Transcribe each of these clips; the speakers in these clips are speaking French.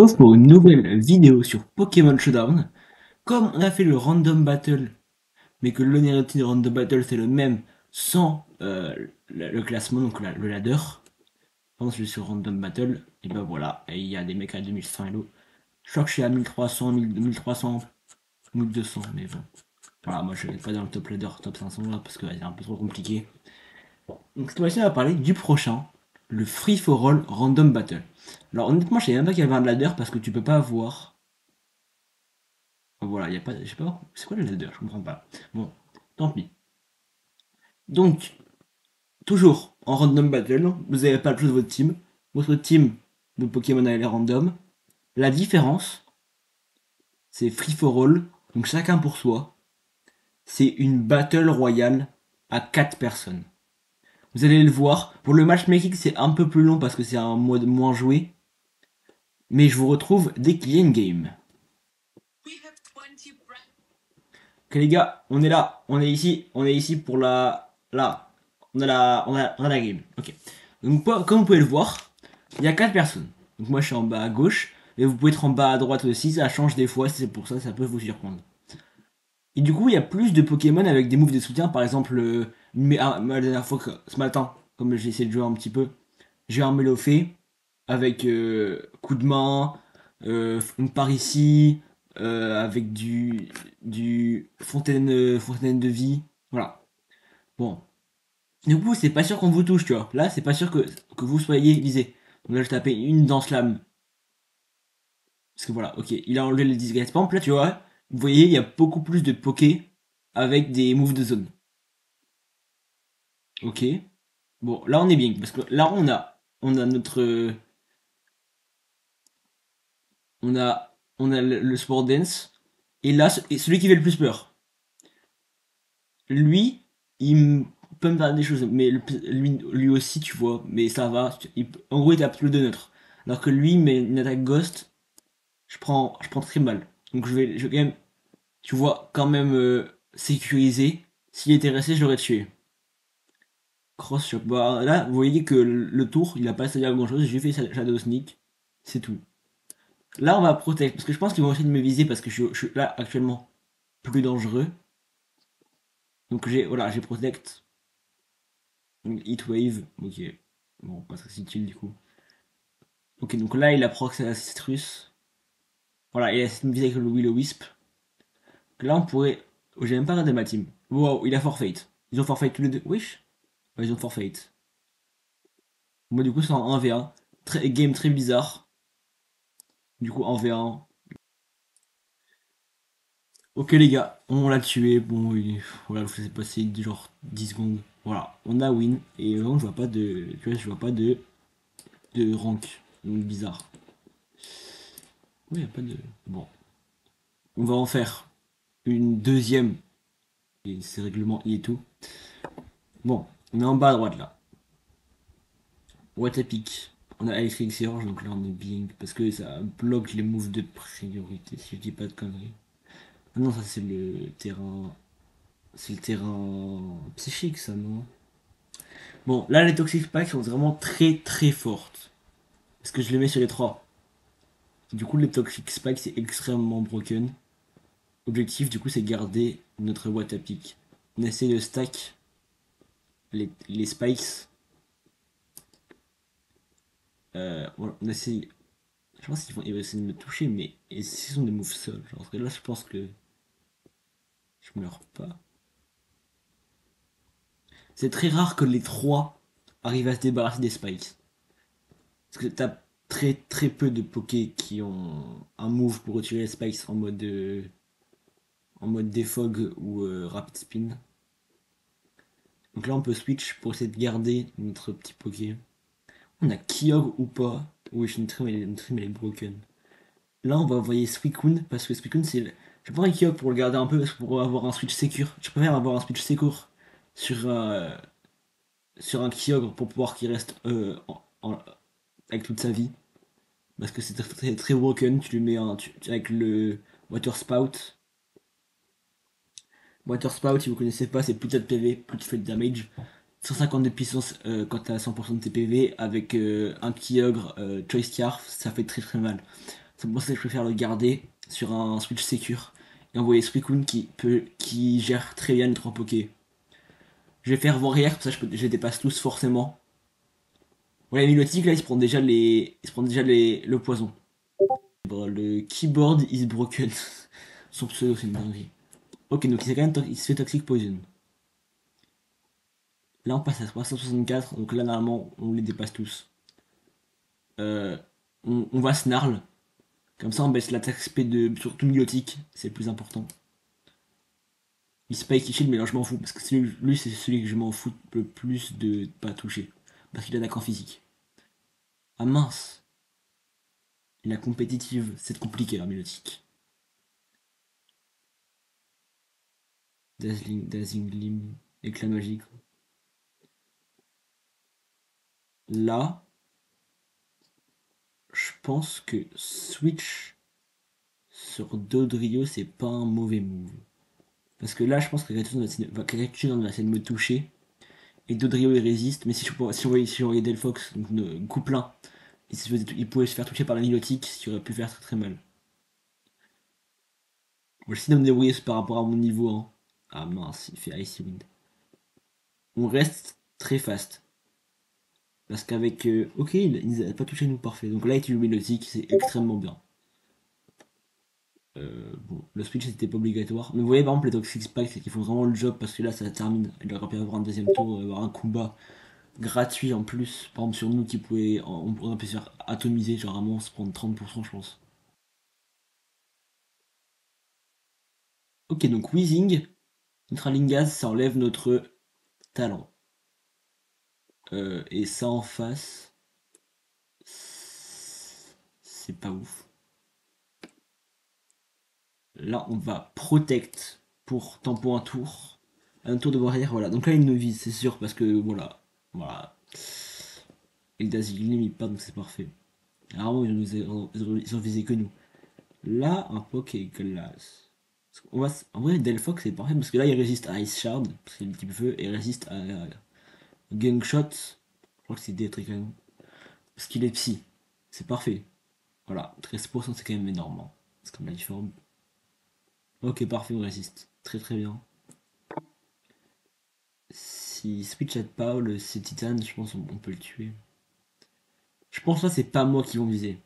retrouve pour une nouvelle vidéo sur Pokémon Showdown. Comme on a fait le Random Battle, mais que l'onérité du Random Battle c'est le même sans le classement, donc le ladder. Quand je suis sur Random Battle, et ben voilà, et il y a des mecs à 2100 Elo. Je crois que je suis à 1300, 1300, 1200, mais bon. Voilà, moi je vais pas dans le top ladder, top 500 là, parce que c'est un peu trop compliqué. Donc cette fois-ci, on va parler du prochain, le Free for All Random Battle. Alors honnêtement, je savais même pas qu'il y avait un ladder parce que tu peux pas voir. Voilà, il y a pas, je sais pas, c'est quoi le ladder, je comprends pas. Bon, tant pis. Donc, toujours en random battle, vous avez pas le choix de votre team. Votre team de Pokémon elle est random. La différence, c'est free for all, donc chacun pour soi. C'est une battle royale à 4 personnes. Vous allez le voir. Pour le matchmaking, c'est un peu plus long parce que c'est un mode moins joué. Mais je vous retrouve dès qu'il y a une game. Ok les gars, on est là, on est ici pour là, on a la game. Ok. Donc comme vous pouvez le voir, il y a 4 personnes. Donc moi je suis en bas à gauche, et vous pouvez être en bas à droite aussi, ça change des fois, c'est pour ça ça peut vous surprendre. Et du coup il y a plus de Pokémon avec des moves de soutien, par exemple, la dernière fois, ce matin, comme j'ai essayé de jouer un petit peu, j'ai un Melofé avec coup de main, une par ici, avec du fontaine de vie. Voilà. Bon. Du coup, c'est pas sûr qu'on vous touche, tu vois. Là, c'est pas sûr que vous soyez visé. Donc là, je tapais une dans Slam. Parce que voilà, ok, il a enlevé le disguise. Par exemple, là, tu vois, vous voyez, il y a beaucoup plus de Poké avec des moves de zone. Ok. Bon, là, on est bien. Parce que là, on a notre. On a le sport dance. Et là, celui qui fait le plus peur. Lui, peut me faire des choses, mais lui aussi, tu vois, mais ça va. En gros, il tape le de neutre. Alors que lui, mais une attaque ghost, je prends très mal. Donc je vais quand même, tu vois, quand même sécuriser. S'il était resté, je l'aurais tué. Cross shock. Bah, là, vous voyez que le tour, il a pas à grand chose. J'ai fait Shadow Sneak. C'est tout. Là, on va protect. Parce que je pense qu'ils vont essayer de me viser parce que je suis là actuellement plus dangereux. Donc voilà, j'ai protect. Heatwave, ok. Bon, pas très utile du coup. Ok, donc là il a proc à la citrus. Voilà, il a cette visée avec le Will-O-Wisp. Là on pourrait. Oh, j'ai même pas regardé ma team. Wow, il a forfait. Ils ont forfait tous les deux. Wesh. Ouais, ils ont forfait. Moi du coup c'est en 1v1. Game très bizarre. Du coup en V1. Ok les gars, on l'a tué. Bon, voilà, je vous ai passé genre 10 secondes. Voilà, on a win. Et vraiment je vois pas de. Tu vois, je vois pas de rank. Donc bizarre. Oui, y a pas de. Bon. On va en faire une deuxième. Et c'est règlement I et tout. Bon, on est en bas à droite là. What a pick. On a Electric Surge, donc là on est bien. Parce que ça bloque les moves de priorité, si je dis pas de conneries. Ah non, ça c'est le terrain. C'est le terrain psychique, ça, non? Bon, là les Toxic Spikes sont vraiment très très fortes. Parce que je les mets sur les trois. Du coup, les Toxic Spikes c'est extrêmement broken. Objectif, du coup, c'est garder notre What a pick. On essaie de stack les spikes. Voilà, on essaie. Je pense qu'ils vont essayer de me toucher, mais et ce sont des moves seuls. Genre, parce que là, je pense que je meurs pas. C'est très rare que les trois arrivent à se débarrasser des spikes. Parce que t'as très très peu de pokés qui ont un move pour retirer les spikes en mode defog ou rapid spin. Donc là, on peut switch pour essayer de garder notre petit poké. On a Kyogre ou pas. Oui, une trim, elle est broken. Là, on va envoyer Suicune, parce que Suicune, c'est. Je prends un Kyogre pour le garder un peu, pour avoir un switch secure. Je préfère avoir un switch secure sur, sur un Kyogre pour pouvoir qu'il reste avec toute sa vie. Parce que c'est très broken. Tu lui mets avec le Water Spout. Water Spout, si vous connaissez pas, c'est plus de PV, plus tu fais de damage. 150 de puissance quand t'as 100% de tes PV. Avec un Kyogre Choice Scarf, ça fait très très mal. C'est pour ça que je préfère le garder sur un switch secure et envoyer Suicune qui gère très bien les 3 pokés. Je vais faire Warrior, comme ça je les dépasse tous forcément. Ouais, les Milotic là, ils se prennent déjà le poison. Bon, le keyboard is broken. Son pseudo, c'est une dinguerie. Ok, donc il se fait Toxic Poison. Là, on passe à 364, donc là, normalement, on les dépasse tous. Euh, on va Snarl. Comme ça, on baisse l'attaque SP de surtout Milotic, c'est le plus important. Il Spike Shield, mais là, je m'en fous, parce que lui, c'est celui que je m'en fous le plus de pas toucher. Parce qu'il attaque en physique. Ah mince, la compétitive, c'est compliqué, la Milotic. Dazzling Gleam, éclat magique. Là, je pense que Switch sur Dodrio, c'est pas un mauvais move. Parce que là, je pense que Kakachunan va essayer de me toucher. Et Dodrio il résiste. Mais si on voyait Delphox, donc coup plein, il pouvait se faire toucher par la Nilotique, ce qui aurait pu faire très très mal. Moi, j'essaie de me débrouiller par rapport à mon niveau. Hein. Ah mince, il fait Icy Wind. On reste très fast. Parce qu'avec. Ok, il n'a pas touché nous parfait. Donc là, il utilise Nilotique, c'est extrêmement bien. Bon, le switch c'était pas obligatoire. Mais vous voyez par exemple les Toxic Spikes, c'est qu'ils font vraiment le job parce que là ça termine. Il aurait pu avoir un deuxième tour, avoir un combat gratuit en plus. Par exemple sur nous qui pouvait, on aurait pu se faire atomiser, genre vraiment se prendre 30% je pense. Ok donc Weezing, Neutralingaz, ça enlève notre talent. Et ça en face, c'est pas ouf. Là on va Protect pour tampon un tour. Un tour de barrière, voilà. Donc là il nous vise, c'est sûr, parce que voilà. Voilà. Et Dazzling il part donc c'est parfait. Rarement ils ont visé que nous. Là, un Poké-Glace. En vrai, Delphox c'est parfait parce que là il résiste à Ice Shard, parce qu'il est type feu, et il résiste à Gangshot. Je crois que c'est des trucs canon. Parce qu'il est psy. C'est parfait. Voilà, 13% c'est quand même énorme. Hein. C'est comme la forme. Ok, parfait, on résiste. Très très bien. Si Switch aide pas, c'est Titan, je pense on peut le tuer. Je pense là c'est pas moi qui vont viser.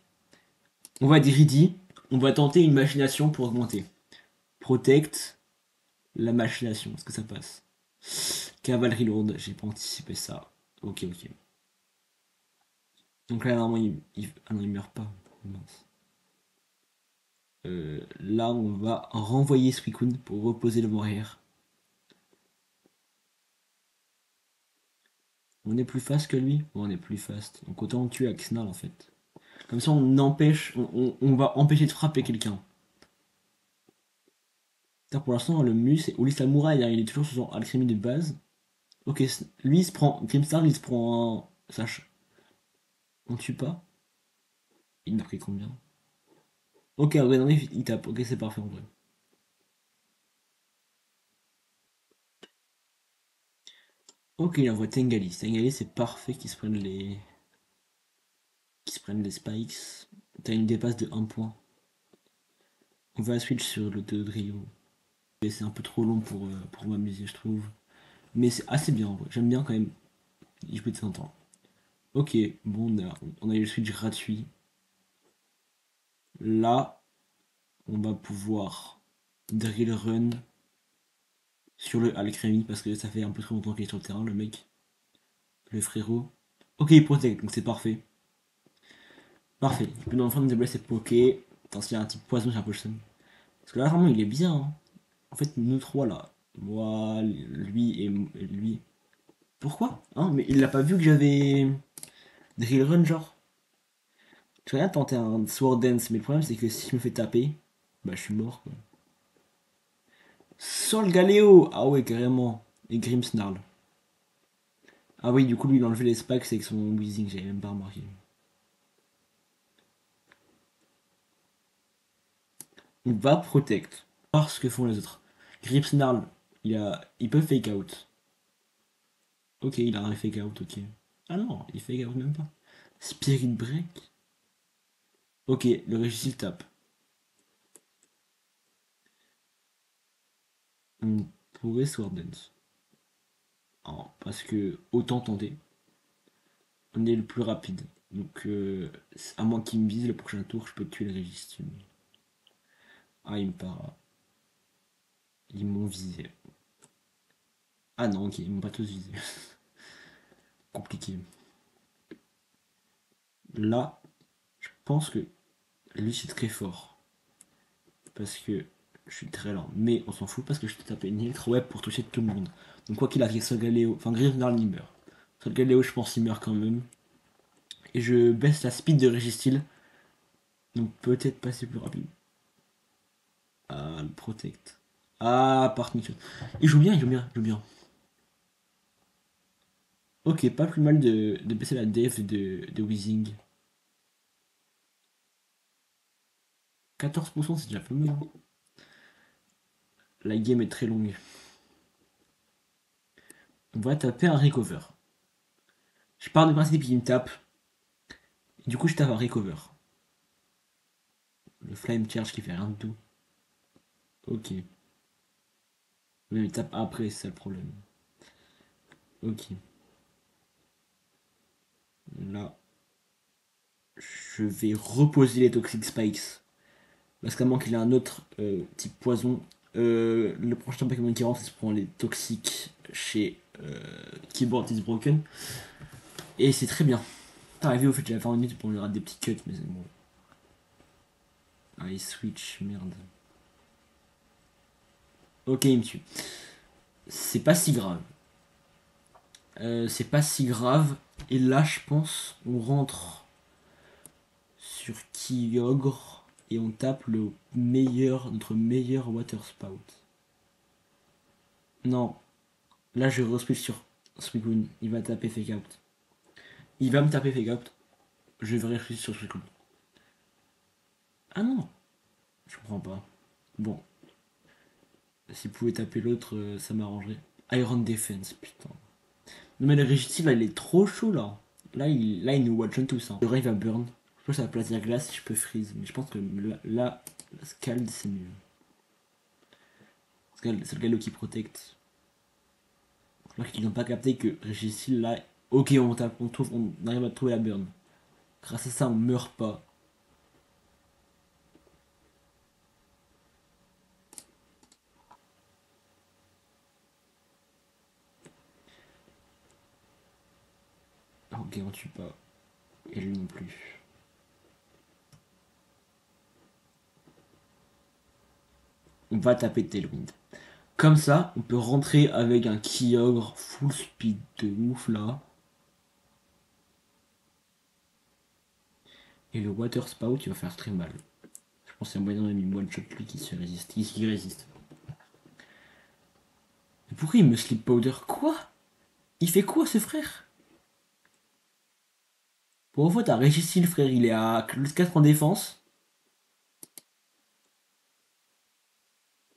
On va dire Ready, on va tenter une machination pour augmenter. Protect, la machination, est-ce que ça passe? Cavalerie lourde, j'ai pas anticipé ça. Ok, ok. Donc là, normalement, ah non, il meurt pas. Mince. Là, on va renvoyer Suicune pour reposer le warrior. On est plus fast que lui? On est plus fast. Donc autant le tuer avec Snarl en fait. Comme ça, on va empêcher de frapper quelqu'un. Pour l'instant, le Mus, c'est Ulysse Samouraï, hein, il est toujours sur son alchimie de base. Ok, lui, il se prend. Grimstar, il se prend un. Sache. On tue pas. Il m'a pris combien? Ok, ouais, non, il tape. Ok, c'est parfait en vrai. Ok, il envoie Tengali. Tengali, c'est parfait qu'ils se prennent les spikes. T'as une dépasse de 1 point. On va switch sur le Dodrio. C'est un peu trop long pour m'amuser, je trouve. Mais c'est assez bien, en vrai. J'aime bien quand même y jouer de temps en temps. Ok, bon, on a eu le switch gratuit. Là, on va pouvoir drill run sur le Alcremie parce que ça fait un peu trop longtemps qu'il est sur le terrain, le mec. Le frérot. Ok, il protège, donc c'est parfait. Parfait. Il peut enfin nous débloquer ses pokés. Attends, s'il y a un type poison, j'ai un peu le seum. Parce que là, vraiment, il est bien. Hein. En fait, nous trois là. Moi, lui et lui. Pourquoi hein? Mais il l'a pas vu que j'avais drill run, genre. J'ai rien tenté un sword dance, mais le problème c'est que si je me fais taper, bah je suis mort quoi. Sol Galéo ah ouais, carrément. Et Grimmsnarl. Ah oui, du coup, lui, il a enlevé les spikes avec son Weezing, j'avais même pas remarqué. On va protect. Voir ce que font les autres. Grimmsnarl, il peut fake out. Ok, il a un fake out, ok. Ah non, il fake out même pas. Spirit Break Ok, le régicile tape. On pourrait Sword Dance. Alors, parce que autant tenter. On est le plus rapide. Donc, à moins qu'il me vise le prochain tour, je peux tuer le régicile. Ah, il me para. Ils m'ont visé. Ah non, ok, ils m'ont pas tous visé. Compliqué. Là, je pense que lui c'est très fort. Parce que je suis très lent. Mais on s'en fout parce que je t'ai tapé une électro-web pour toucher tout le monde. Donc quoi qu'il arrive, Solgaleo, enfin Griffnarl il meurt. Solgaleo je pense il meurt quand même. Et je baisse la speed de Registeel. Donc peut-être passer plus rapide. Ah, le protect. Ah, par contre. Il joue bien, il joue bien, il joue bien. Ok, pas plus mal de baisser la def de Weezing. 14% c'est déjà pas mal. La game est très longue. On va taper un recover. Je pars du principe qu'il me tape. Et du coup, je tape un recover. Le flame charge qui fait rien du tout. Ok. Mais il tape après, c'est ça le problème. Ok. Là, je vais reposer les Toxic Spikes. Parce qu'à moins qu'il ait un autre type poison, le prochain Pokémon qui rentre, il se prend les toxiques chez Keyboard is Broken. Et c'est très bien. T'es arrivé au fait, j'avais fait une minute pour lui rater des petits cuts, mais c'est bon. Ah, il switch, merde. Ok, il me tue. C'est pas si grave. C'est pas si grave. Et là, je pense, on rentre sur Kyogre et on tape le meilleur, notre meilleur Water Spout. Non, là je respire sur Suicune. Il va taper Fake Out. Il va me taper Fake Out. Je vais réfléchir sur Suicune. Ah non, je comprends pas. Bon, s'il pouvait taper l'autre, ça m'arrangerait. Iron Defense, putain. Non mais le Registeel là, il est trop chaud là. Là il nous watch tous. Hein. Le Ray va burn. Je pense que ça va placer la glace si je peux freeze. Mais je pense que là Scald c'est mieux. Scald, c'est le galop qui protecte. Je crois qu'ils n'ont pas capté que Registeel là. Ok, on tape, on arrive à trouver la burn. Grâce à ça, on meurt pas. Ok, on tue pas. Et lui non plus. On va taper Tailwind. Comme ça, on peut rentrer avec un Kyogre full speed de ouf là. Et le Water Spout, il va faire très mal. Je pense que c'est un moyen de mis one shot lui qui se résiste. Qui résiste. Mais pourquoi il me slip powder? Quoi? Il fait quoi ce frère? Pour une fois, t'as réussi le frère, il est à plus 4 en défense.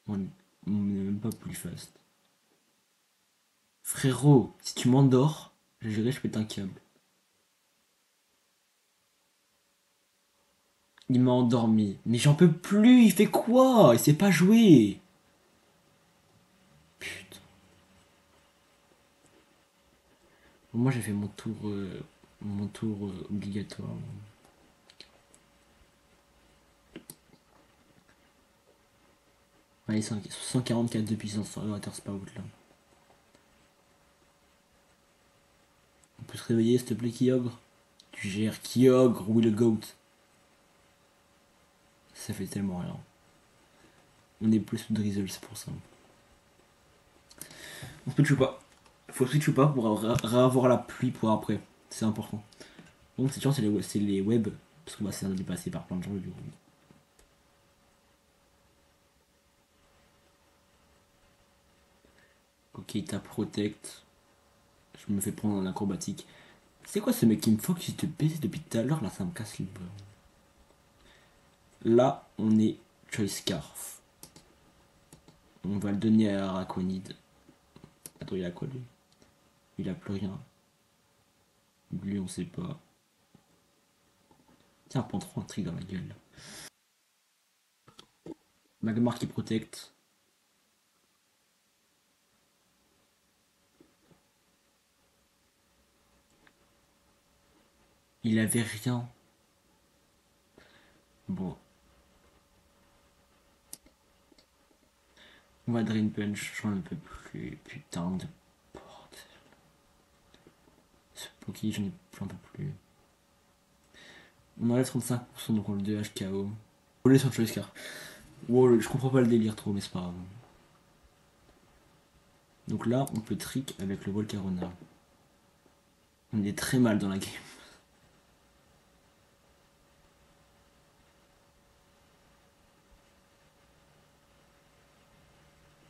On est même pas plus fast. Frérot, si tu m'endors, je pète un câble. Il m'a endormi. Mais j'en peux plus, il fait quoi? Il sait pas jouer. Putain. Moi j'ai fait mon tour obligatoire. Allez, 144 de puissance sur le Water Spout là. On peut se réveiller s'il te plaît Kyogre. Tu gères Kyogre, Will Goat. Ça fait tellement rien. On est plus sous Drizzle, c'est pour ça. On switch ou pas? Faut switch ou pas pour avoir la pluie pour après. C'est important. Donc cette chance c'est les web. Parce qu'on va se faire dépasser par plein de gens du coup. Ok, t'as protect. Je me fais prendre en acrobatique. C'est quoi ce mec qui me faut qu'il te baisse depuis tout à l'heure? Là ça me casse les bras. Là on est Choice Scarf. On va le donner à Araquanid. Attends, il a quoi lui? Il a plus rien. Lui on sait pas. Tiens, prends trop un trick dans la gueule. Magmar qui protecte. Il avait rien. Bon. On va Drain Punch, j'en peux plus. Putain de porte. Ce Poké, j'en peux plus. On enlève 35%, donc on le 2 HKO. Voler sur Choice car. Wow, je comprends pas le délire trop, mais c'est pas grave. Donc là, on peut trick avec le Volcarona. On est très mal dans la game.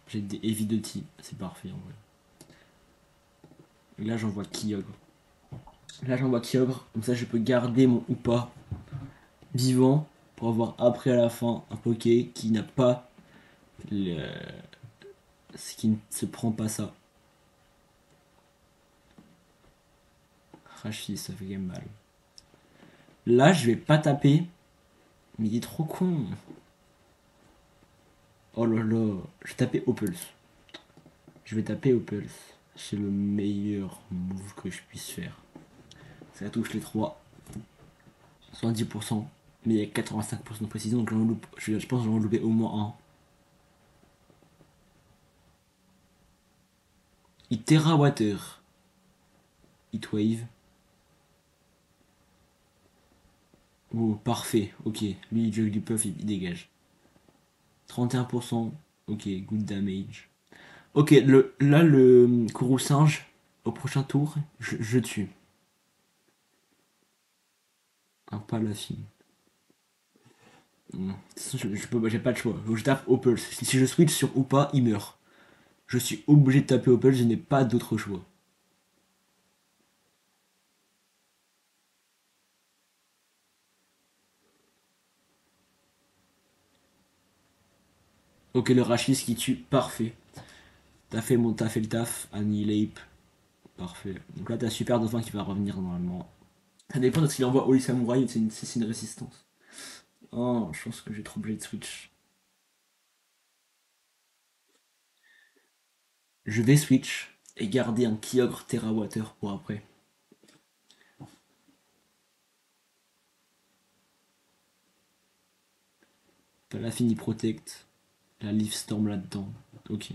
J'ai des Heavy Duty, c'est parfait en vrai. Et là, j'envoie Kyogre. Là, j'envoie Kyogre, comme ça, je peux garder mon Oupa vivant pour avoir après à la fin un Poké qui n'a pas le. Ce qui ne se prend pas ça. Rachis, ça fait quand même mal. Là, je vais pas taper. Mais il est trop con. Oh là là. Je vais taper Opulse. Je vais taper Opulse. C'est le meilleur move que je puisse faire. Ça touche les 3. 70%. Mais il y a 85% de précision. Donc je pense que j'en ai loupé au moins un. Il Terra Water. Heatwave. Oh, parfait. Ok. Lui, il jug du puff, il dégage. 31%. Ok, good damage. Ok, là, le Kourou singe, au prochain tour, je tue. Un Palafin. De toute façon, j'ai pas de choix. Faut que je tape Opals. Si je switch sur ou pas, il meurt. Je suis obligé de taper Opals, je n'ai pas d'autre choix. Ok, le Rachis qui tue, parfait. T'as fait le taf, Annihilate, parfait. Donc là, t'as Super Dauphin qui va revenir normalement. Ça dépend de s'il envoie Holy Samurai ou si c'est une résistance. Oh, je pense que j'ai trop obligé de switch. Je vais switch et garder un Kyogre Terra Water pour après. T'as la Fini Protect, la Leaf Storm là-dedans. Ok.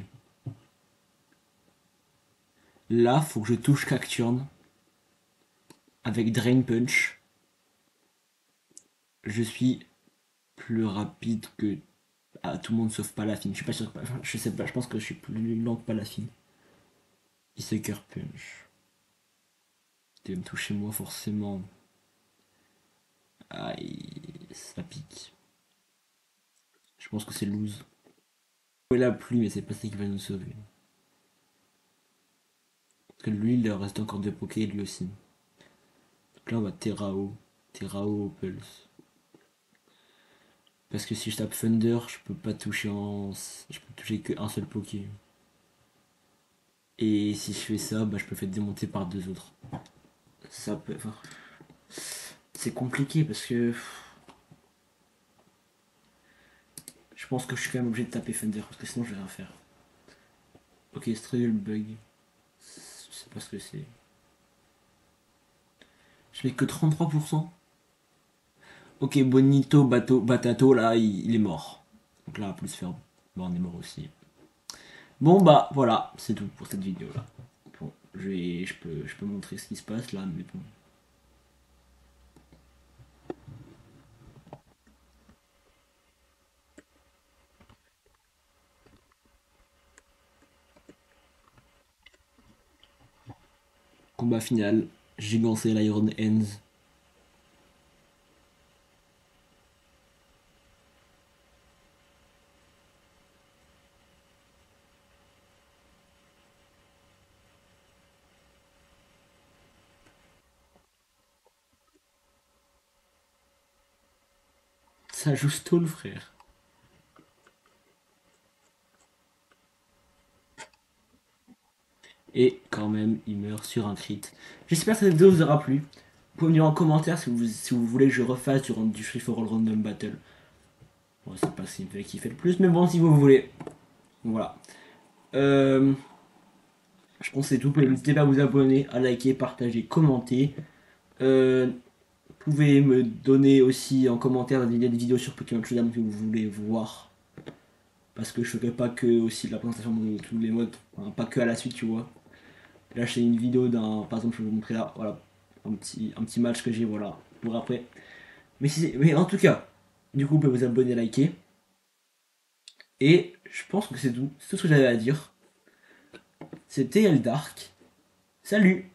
Là, faut que je touche Cacturne avec Drain Punch. Je suis plus rapide que tout le monde sauf Palafine. Je suis pas sûr que je sais pas, je pense que je suis plus lent que Palafine. Il Sucker Punch. Tu vas me toucher moi forcément. Aïe, ça pique. Je pense que c'est lose. Il a plus, mais c'est pas ça qui va nous sauver. Parce que lui, il reste encore deux Poké, lui aussi. Donc là, on va Terrao. Terrao Pulse. Parce que si je tape Thunder, je peux pas toucher en. Je peux toucher qu'un seul Poké. Et si je fais ça, bah, je peux faire démonter par deux autres. Ça peut. Enfin, c'est compliqué parce que. Je pense que je suis quand même obligé de taper Thunder parce que sinon je vais rien faire. Ok, Struggle Bug. Je sais pas ce que c'est. Je mets que 33%. Ok, Bonito, Batato, là, il est mort. Donc là, plus faire. Bon, on est mort aussi. Bon, bah, voilà, c'est tout pour cette vidéo là. Bon, je peux montrer ce qui se passe là, mais bon. Combat final, Gigancel Iron Hands. Ça joue Stall, frère. Et quand même, il meurt sur un crit. J'espère que cette vidéo vous aura plu. pouvez me dire en commentaire si vous voulez que je refasse du Free for All Random Battle. Bon, c'est pas ce qui fait le plus, mais bon, si vous voulez. Voilà. Euh, je pense que c'est tout. N'hésitez pas à vous abonner, à liker, partager, commenter. Vous pouvez me donner aussi en commentaire des vidéos sur Pokémon Showdown que vous voulez voir. Parce que je ferai pas que aussi de la présentation de tous les modes. Enfin, pas que à la suite, tu vois. Là, c'est une vidéo d'un. Par exemple, je vais vous montrer là. Voilà. Un petit match que j'ai, voilà. Pour après. Mais en tout cas, du coup, vous pouvez vous abonner, liker. Et je pense que c'est tout ce que j'avais à dire. C'était Eldark. Salut!